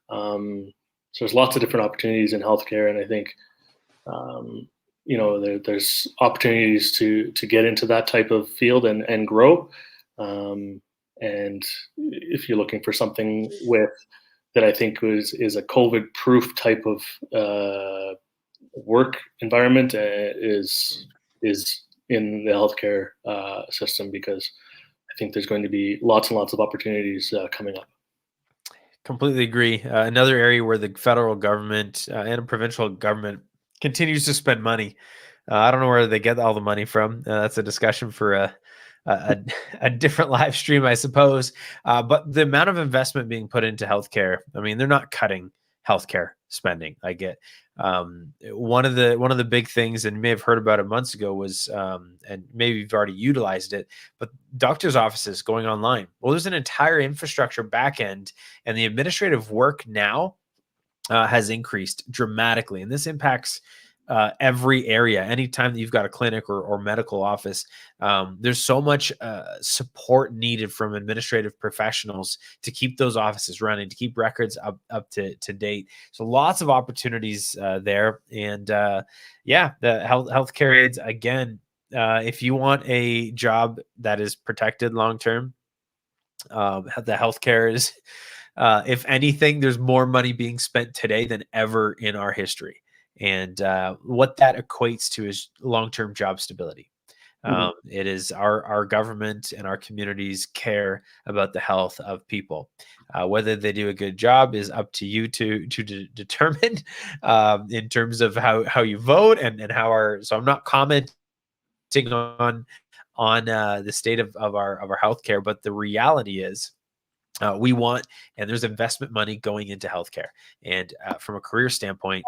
so there's lots of different opportunities in healthcare. And I think um, there's opportunities to get into that type of field and grow. Um, and if you're looking for something with that, I think is a COVID proof type of work environment, is in the healthcare system, because I think there's going to be lots and lots of opportunities coming up. Completely agree. Another area where the federal government and a provincial government continues to spend money. I don't know where they get all the money from. That's a discussion for a, a different live stream, I suppose. But the amount of investment being put into healthcare, I mean, they're not cutting healthcare spending. I get one of the big things, and you may have heard about it months ago, was and maybe you've already utilized it, but doctors' offices going online. Well, there's an entire infrastructure back end, and the administrative work now has increased dramatically, and this impacts every area. Anytime that you've got a clinic or medical office, there's so much support needed from administrative professionals to keep those offices running, to keep records up to date. So lots of opportunities there. And yeah, the healthcare aides, again, if you want a job that is protected long term, the healthcare is, if anything, there's more money being spent today than ever in our history. And what that equates to is long-term job stability. Mhm. It is our government and our communities care about the health of people. Whether they do a good job is up to you to determine, in terms of how you vote and how our. So I'm not commenting on the state of our healthcare, but the reality is we want, and there's investment money going into healthcare. And from a career standpoint,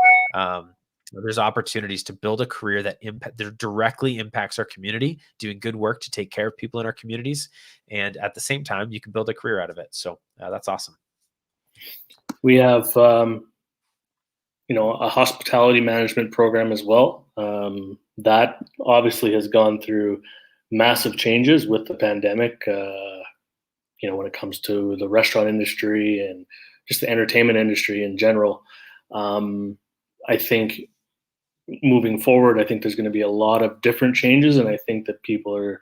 there's opportunities to build a career that directly impacts our community, doing good work to take care of people in our communities. And at the same time, you can build a career out of it. So that's awesome. We have a hospitality management program as well. That obviously has gone through massive changes with the pandemic. When it comes to the restaurant industry and just the entertainment industry in general. I think moving forward, I think there's going to be a lot of different changes, and I think that people are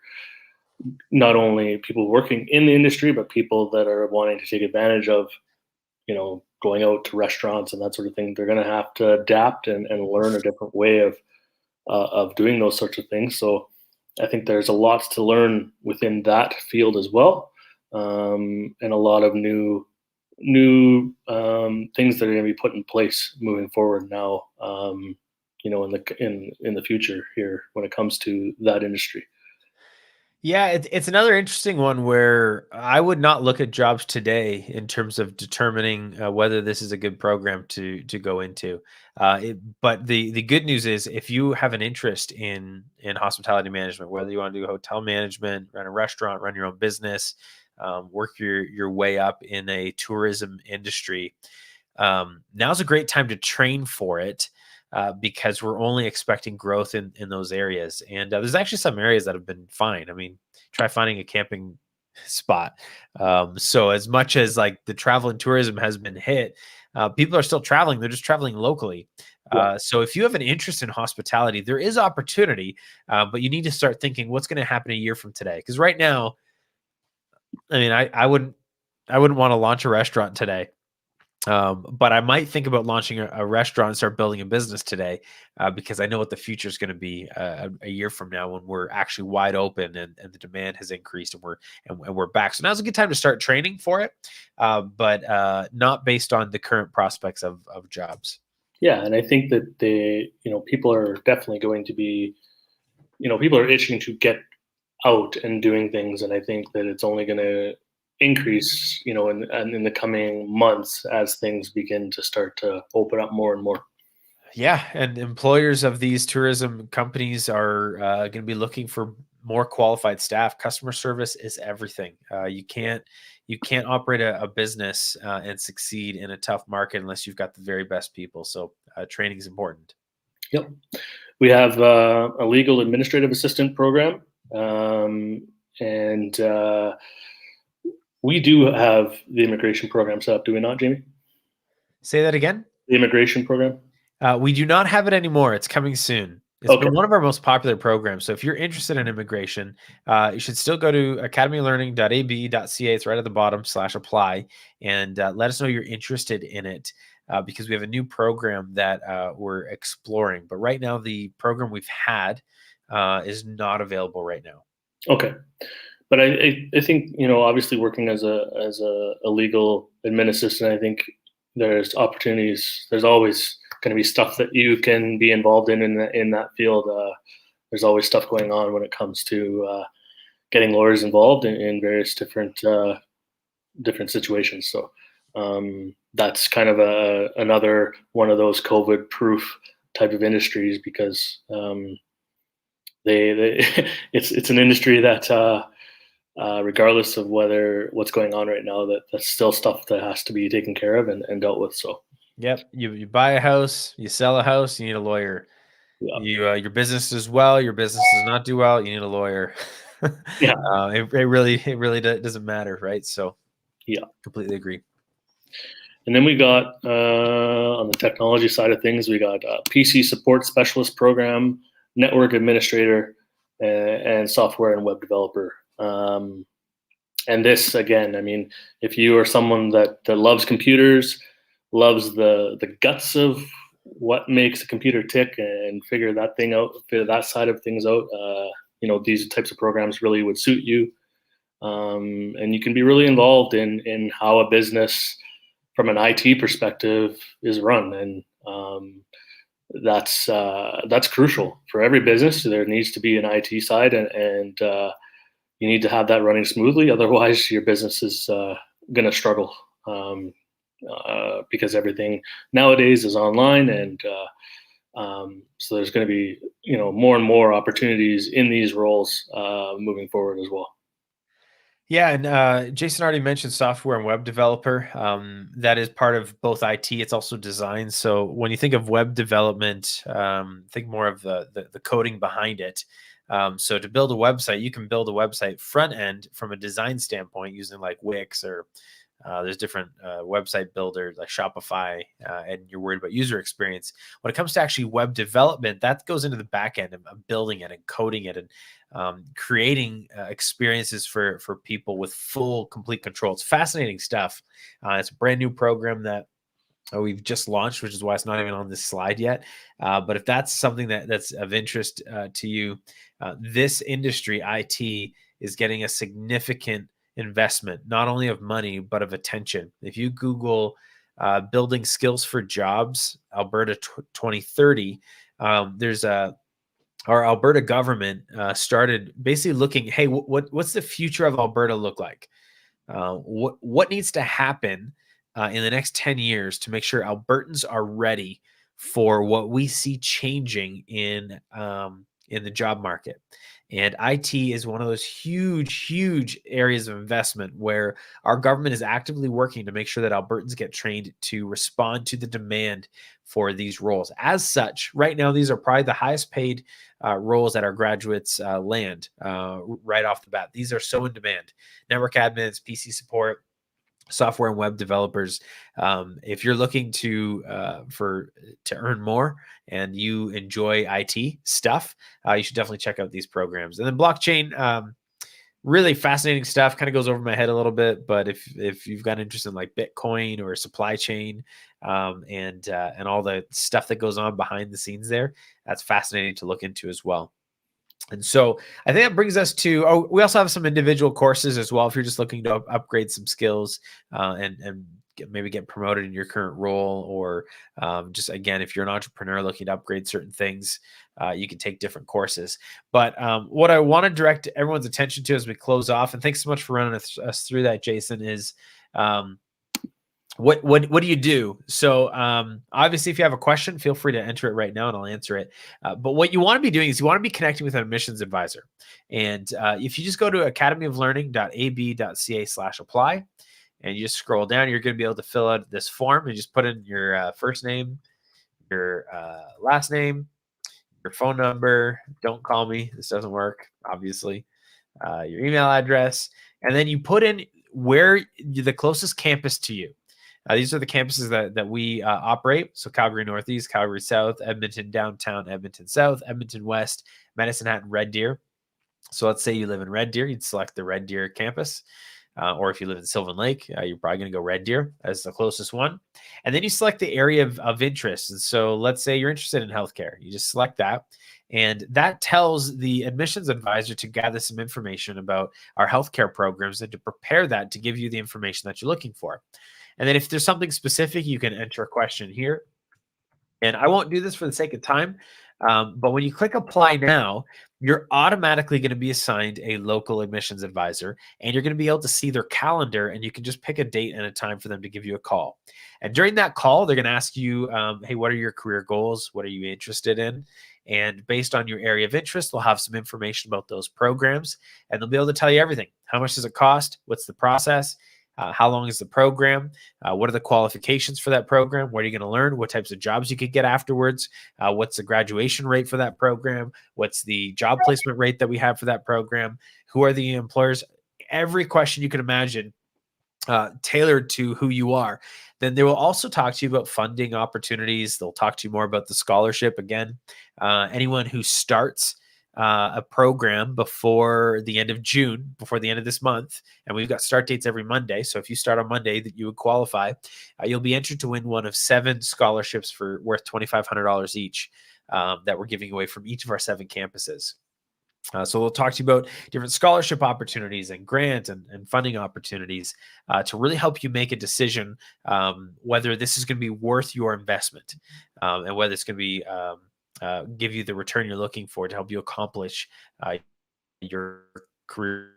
not only people working in the industry, but people that are wanting to take advantage of, going out to restaurants and that sort of thing. They're going to have to adapt and learn a different way of doing those sorts of things. So I think there's a lot to learn within that field as well, and a lot of new things that are going to be put in place moving forward now. In the future here when it comes to that industry. Yeah, it's another interesting one where I would not look at jobs today in terms of determining whether this is a good program to go into. But the good news is, if you have an interest in hospitality management, whether you want to do hotel management, run a restaurant, run your own business, work your way up in a tourism industry, now's a great time to train for it. Because we're only expecting growth in those areas. And there's actually some areas that have been fine. I mean, try finding a camping spot. So as much as like the travel and tourism has been hit, people are still traveling. They're just traveling locally. Yeah. So if you have an interest in hospitality, there is opportunity, but you need to start thinking what's going to happen a year from today. Because right now, I mean, I wouldn't want to launch a restaurant today. But I might think about launching a restaurant and start building a business today, because I know what the future is going to be a year from now, when we're actually wide open and the demand has increased and we're back. So now's a good time to start training for it, but not based on the current prospects of jobs. Yeah, and I think that people are definitely going to be, people are itching to get out and doing things, and I think that it's only going to increase, in the coming months as things begin to start to open up more and more. Yeah, and employers of these tourism companies are going to be looking for more qualified staff. Customer service is everything. You can't operate a business and succeed in a tough market unless you've got the very best people. So training is important. Yep. We have a legal administrative assistant program, and we do have the immigration program set up. Do we not, Jamie? Say that again. The immigration program. We do not have it anymore. It's coming soon. It's been one of our most popular programs. So if you're interested in immigration, you should still go to academylearning.ab.ca. It's right at the bottom /apply, and let us know you're interested in it because we have a new program that we're exploring. But right now, the program we've had is not available right now. Okay. But I think, obviously working as a legal admin assistant, I think there's opportunities. There's always going to be stuff that you can be involved in that field. There's always stuff going on when it comes to getting lawyers involved in various different situations. So that's kind of another one of those COVID-proof type of industries because it's an industry that regardless of what's going on right now, that's still stuff that has to be taken care of and dealt with. So. Yep. You buy a house, you sell a house, you need a lawyer. Yeah. Your business does well, your business does not do well, you need a lawyer. Yeah. It really doesn't matter, right? So yeah, completely agree. And then we got on the technology side of things, we got PC support specialist program, network administrator, and software and web developer. And this, again, I mean, if you are someone that loves computers, loves the guts of what makes a computer tick and figure that side of things out, these types of programs really would suit you. And you can be really involved in how a business from an IT perspective is run. And that's crucial for every business. There needs to be an IT side and you need to have that running smoothly. Otherwise your business is going to struggle. Because everything nowadays is online, and so there's going to be more and more opportunities in these roles moving forward as well. Yeah, and Jason already mentioned software and web developer. That is part of both IT. It's also design. So when you think of web development, think more of the coding behind it. So to build a website, you can build a website front end from a design standpoint using like Wix or there's different website builders like Shopify, and you're worried about user experience. When it comes to actually web development, that goes into the back end of building it and coding it and creating experiences for people with full, complete control. It's fascinating stuff. It's a brand new program that we've just launched, which is why it's not even on this slide yet. But if that's something that's of interest to you, this industry, IT, is getting a significant investment, not only of money, but of attention. If you Google building skills for jobs, Alberta 2030, our Alberta government started basically looking, hey, what's the future of Alberta look like? What needs to happen in the next 10 years to make sure Albertans are ready for what we see changing in the job market? And IT is one of those huge, huge areas of investment where our government is actively working to make sure that Albertans get trained to respond to the demand for these roles. As such, right now, these are probably the highest paid roles that our graduates land right off the bat. These are so in demand. Network admins, PC support, software and web developers. If you're looking to earn more and you enjoy IT stuff, you should definitely check out these programs. And then blockchain, really fascinating stuff. Kind of goes over my head a little bit, but if you've got interest in like Bitcoin or supply chain and all the stuff that goes on behind the scenes there, that's fascinating to look into as well. And so I think that brings us to, we also have some individual courses as well. If you're just looking to upgrade some skills and maybe get promoted in your current role, or just, again, if you're an entrepreneur looking to upgrade certain things, you can take different courses. But what I want to direct everyone's attention to as we close off, and thanks so much for running us through that, Jason, is what do you do? So obviously, if you have a question, feel free to enter it right now, and I'll answer it. But what you want to be doing is you want to be connecting with an admissions advisor, and if you just go to academyoflearning.ab.ca/apply, and you just scroll down, you're going to be able to fill out this form and just put in your first name, your last name, your phone number. Don't call me. This doesn't work, obviously. Your email address, and then you put in where the closest campus to you. These are the campuses that we operate. So Calgary Northeast, Calgary South, Edmonton Downtown, Edmonton South, Edmonton West, Medicine Hat, and Red Deer. So let's say you live in Red Deer, you'd select the Red Deer campus. Or if you live in Sylvan Lake, you're probably going to go Red Deer as the closest one. And then you select the area of interest. And so let's say you're interested in healthcare. You just select that. And that tells the admissions advisor to gather some information about our healthcare programs and to prepare that to give you the information that you're looking for. And then if there's something specific, you can enter a question here. And I won't do this for the sake of time, but when you click apply now, you're automatically going to be assigned a local admissions advisor, and you're going to be able to see their calendar, and you can just pick a date and a time for them to give you a call. And during that call, they're going to ask you, hey, what are your career goals? What are you interested in? And based on your area of interest, they'll have some information about those programs, and they'll be able to tell you everything. How much does it cost? What's the process? How long is the program? What are the qualifications for that program? What are you going to learn? What types of jobs you could get afterwards? What's the graduation rate for that program? What's the job placement rate that we have for that program? Who are the employers? Every question you can imagine, tailored to who you are. Then they will also talk to you about funding opportunities. They'll talk to you more about the scholarship. Again, anyone who starts a program before the end of June, before the end of this month, and we've got start dates every Monday. So if you start on Monday, that you would qualify, you'll be entered to win one of 7 scholarships for worth $2,500 each that we're giving away from each of our 7 campuses. So we'll talk to you about different scholarship opportunities and grant and funding opportunities to really help you make a decision whether this is going to be worth your investment and whether it's going to be give you the return you're looking for to help you accomplish your career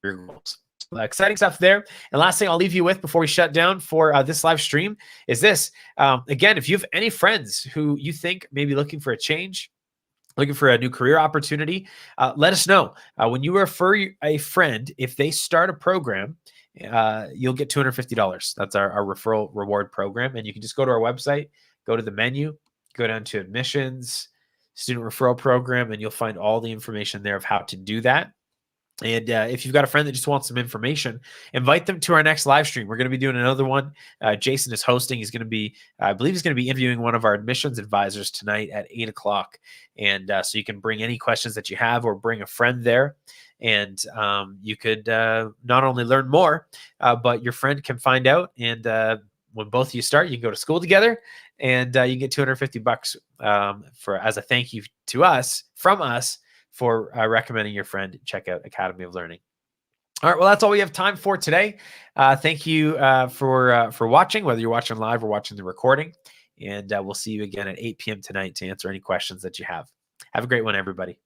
goals. Exciting stuff there. And last thing I'll leave you with before we shut down for this live stream is this. Again, if you have any friends who you think may be looking for a change, looking for a new career opportunity, let us know. When you refer a friend, if they start a program, you'll get $250. That's our referral reward program. And you can just go to our website, go to the menu, go down to admissions, student referral program, and you'll find all the information there of how to do that. And if you've got a friend that just wants some information, invite them to our next live stream. We're going to be doing another one. Jason is hosting. He's going to be, I believe he's going to be interviewing one of our admissions advisors tonight at 8 o'clock. And so you can bring any questions that you have or bring a friend there. And you could not only learn more, but your friend can find out. And when both of you start, you can go to school together, and you get $250 for as a thank you to us, from us, for recommending your friend check out Academy of Learning. All right, well, that's all we have time for today. Thank you for watching, whether you're watching live or watching the recording. And we'll see you again at 8 p.m. tonight to answer any questions that you have. Have a great one, everybody.